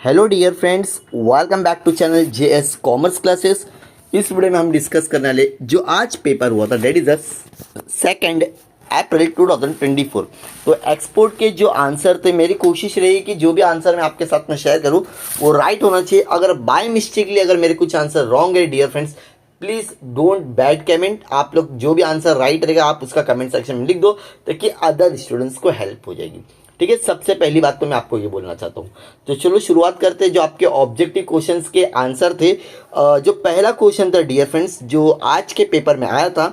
Hello dear friends, welcome back to channel JS commerce classes. इस video में हम discuss करने वाले जो आज पेपर हुआ था डेट इज द 2 अप्रैल 2024। तो एक्सपोर्ट के जो आंसर थे, मेरी कोशिश रही कि जो भी आंसर मैं आपके साथ में शेयर करूं वो राइट होना चाहिए। अगर बाय मिस्टेकली अगर मेरे कुछ आंसर रॉन्ग है dear friends, please don't bad comment. आप लोग जो भी आंसर राइट रहेगा आप उसका कमेंट सेक्शन में लिख दो ताकि अदर स्टूडेंट्स को हेल्प हो जाएगी। ठीक है, सबसे पहली बात तो मैं आपको ये बोलना चाहता हूँ। तो चलो शुरुआत करते हैं। जो आपके ऑब्जेक्टिव क्वेश्चंस के आंसर थे, जो पहला क्वेश्चन था डियर फ्रेंड्स जो आज के पेपर में आया था,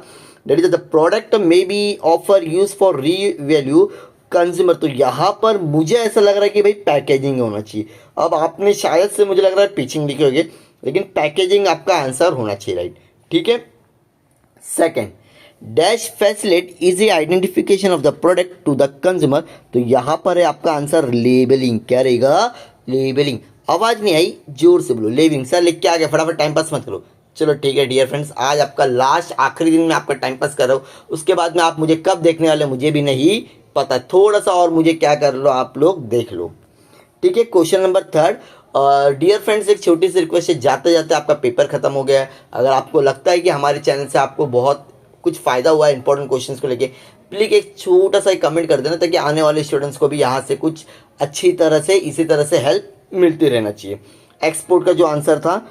that is the product may be offer use for revalue consumer. तो यहाँ पर मुझे ऐसा लग रहा है कि भाई पैकेजिंग होना चाहिए। अब आपने शायद से मुझे लग रहा है पिचिंग लिखे होंगे, लेकिन पैकेजिंग आपका आंसर होना चाहिए, राइट। ठीक है। Second, dash facilitate easy identification of the product to the consumer. तो यहाँ पर है आपका आंसर लेबलिंग। क्या रहेगा? लेबलिंग। आवाज नहीं आई, जोर से बोलो। लेबलिंग। सर लिख के आ गया, फटाफट टाइम पास मत करो। चलो ठीक है डियर फ्रेंड्स, आज आपका लास्ट आखिरी दिन में आपका टाइम पास कर रहा हूँ। उसके बाद में आप मुझे कब देखने वाले मुझे भी नहीं पता। थोड़ा सा और मुझे क्या कर लो, आप लोग देख लो। ठीक है। Question number third, dear friends एक छोटी सी रिक्वेस्ट है, जाते जाते आपका पेपर खत्म हो गया है। अगर आपको लगता है कि हमारे चैनल से आपको बहुत कुछ फ़ायदा हुआ है इंपॉर्टेंट क्वेश्चंस को लेके, प्लीज़ एक छोटा सा कमेंट कर देना ताकि आने वाले स्टूडेंट्स को भी यहाँ से कुछ अच्छी तरह से इसी तरह से हेल्प मिलती रहना चाहिए। एक्सपोर्ट का जो आंसर था,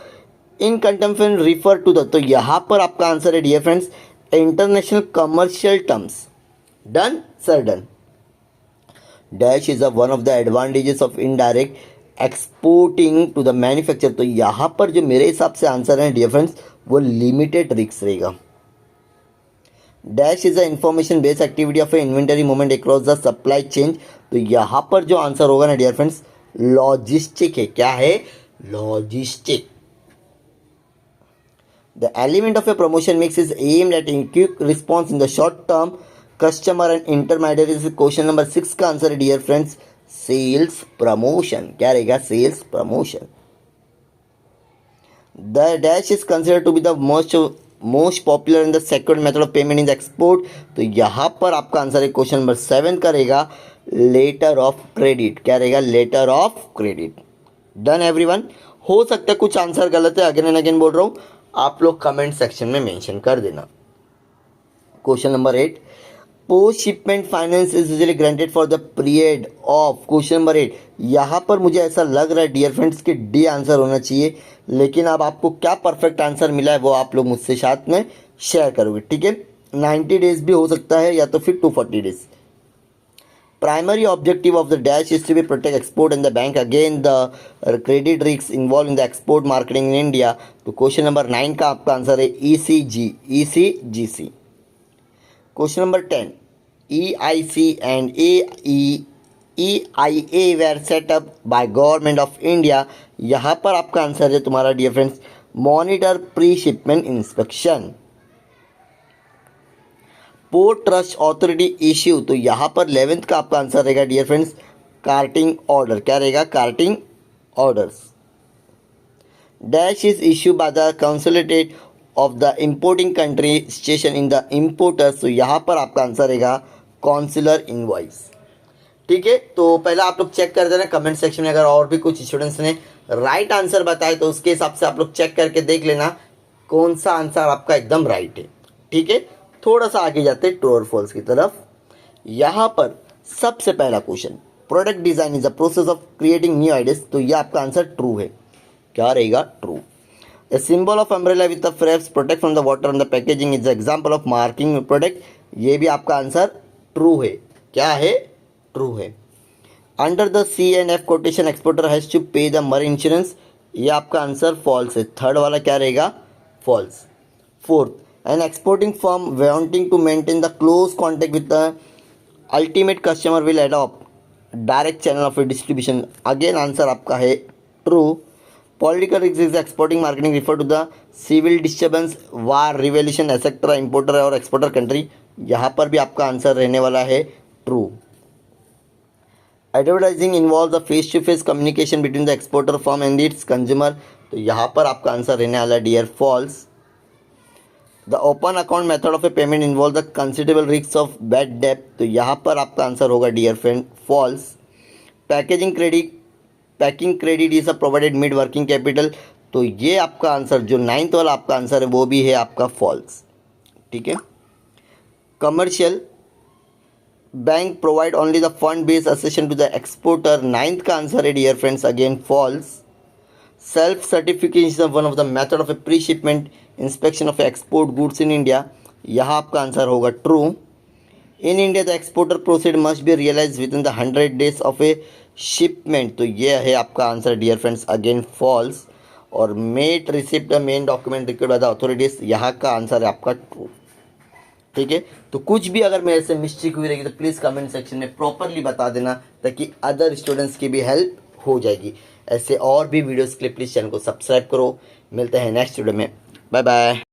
in contemporary refer to the, तो यहाँ पर आपका आंसर है dear friends international commercial terms. Done sir, done. Dash is one of the advantages of indirect exporting to the manufacture. तो यहाँ पर जो मेरे हिसाब से आंसर है डियर फ्रेंड्स वो लिमिटेड रिस्क रहेगा। Dash is a information based activity of a inventory movement across the supply chain. तो यहाँ पर जो आंसर होगा ना डियर फ्रेंड्स लॉजिस्टिक है। क्या है? Logistic. The element of a promotion mix is aimed at in quick response in the short term customer and intermediate. Question number 6 का आंसर है डियर फ्रेंड्स सेल्स प्रमोशन। क्या रहेगा? Sales promotion. The dash is considered to be the most popular in the secured method of payment in the export. तो यहाँ पर आपका answer है question number 7 का रहेगा लेटर ऑफ क्रेडिट। क्या रहेगा? Letter of credit. Done everyone. हो सकता है कुछ आंसर गलत है, अगेन एंड अगेन बोल रहा हूँ, आप लोग कमेंट सेक्शन में मेंशन कर देना। Question number 8, post shipment finance is usually granted for the period of. Question number 8, यहाँ पर मुझे ऐसा लग रहा है डियर फ्रेंड्स कि डी आंसर होना चाहिए, लेकिन अब आपको क्या परफेक्ट आंसर मिला है वो आप लोग मुझसे साथ में शेयर करोगे। ठीक है। 90 डेज भी हो सकता है या तो फिर 240 days. Primary objective of the dash is to be protect export in the bank again the credit risk involve in the export marketing in India. तो क्वेश्चन नंबर 9 का आपका आंसर है ECGC। Question number 10, EIC and EIA were set up by Government of India। यहाँ पर आपका answer है तुम्हारा dear friends monitor pre shipment inspection. Port trust authority issue. तो यहाँ पर 11th का आपका आंसर रहेगा डियर फ्रेंड्स कार्टिंग ऑर्डर। क्या रहेगा? Carting orders. Dash is issue by the consolidate of the importing country station in the importers. तो यहाँ पर आपका आंसर रहेगा कॉन्सुलर इनवॉइस। ठीक है। तो पहले आप लोग चेक कर देना कमेंट सेक्शन में, अगर और भी कुछ स्टूडेंट्स ने राइट आंसर बताए तो उसके हिसाब से आप लोग चेक करके देख लेना कौन सा आंसर आपका एकदम राइट है। ठीक है। थोड़ा सा आगे जाते हैं ट्रू और फॉल्स की तरफ। यहाँ पर सबसे पहला question, product design is the process of creating new ideas. तो यह आपका आंसर ट्रू है। क्या रहेगा? True. A symbol of umbrella with the flaps protect from the water on the packaging is the example of marking product। ये भी आपका answer true है। क्या है? ट्रू है। Under the C&F quotation exporter has to pay the marine insurance। ये आपका answer false है। थर्ड वाला क्या रहेगा? False. Fourth, an exporting firm wanting to maintain the close contact with the ultimate customer will adopt direct channel of distribution। Again answer आपका है true. Political risk is exporting marketing refer to the civil disturbance, war, revolution, etc. importer और exporter country। यहाँ पर भी आपका answer रहने वाला है true. Advertising involves the face to face communication between the exporter firm and its consumer। तो यहाँ पर आपका आंसर रहने वाला dear false. The open account method of a payment involves the considerable risks of bad debt। तो यहाँ पर आपका आंसर होगा dear friend false. Packaging credit packing credit is a provided mid working capital, तो ये आपका आंसर जो 9th वाला आपका आंसर है वो भी है आपका फॉल्स। ठीक है। Commercial bank provide only the fund based assistance to the exporter, 9th का आंसर है dear friends again false. Self certification one of the method of a pre shipment inspection of export goods in India, यहाँ आपका answer होगा true. In India the exporter proceed must be realise within the 100 days of a shipment, तो ये है आपका answer dear friends again false. और met receipt the main document required by the authorities, यहाँ का answer है आपका true. ठीक है। तो कुछ भी अगर मेरे से मिस्टेक हुई रहेगी तो प्लीज़ कमेंट सेक्शन में प्रॉपरली बता देना ताकि अदर स्टूडेंट्स की भी हेल्प हो जाएगी। ऐसे और भी वीडियोस के लिए प्लीज़ चैनल को सब्सक्राइब करो। मिलते हैं नेक्स्ट वीडियो में, बाय बाय।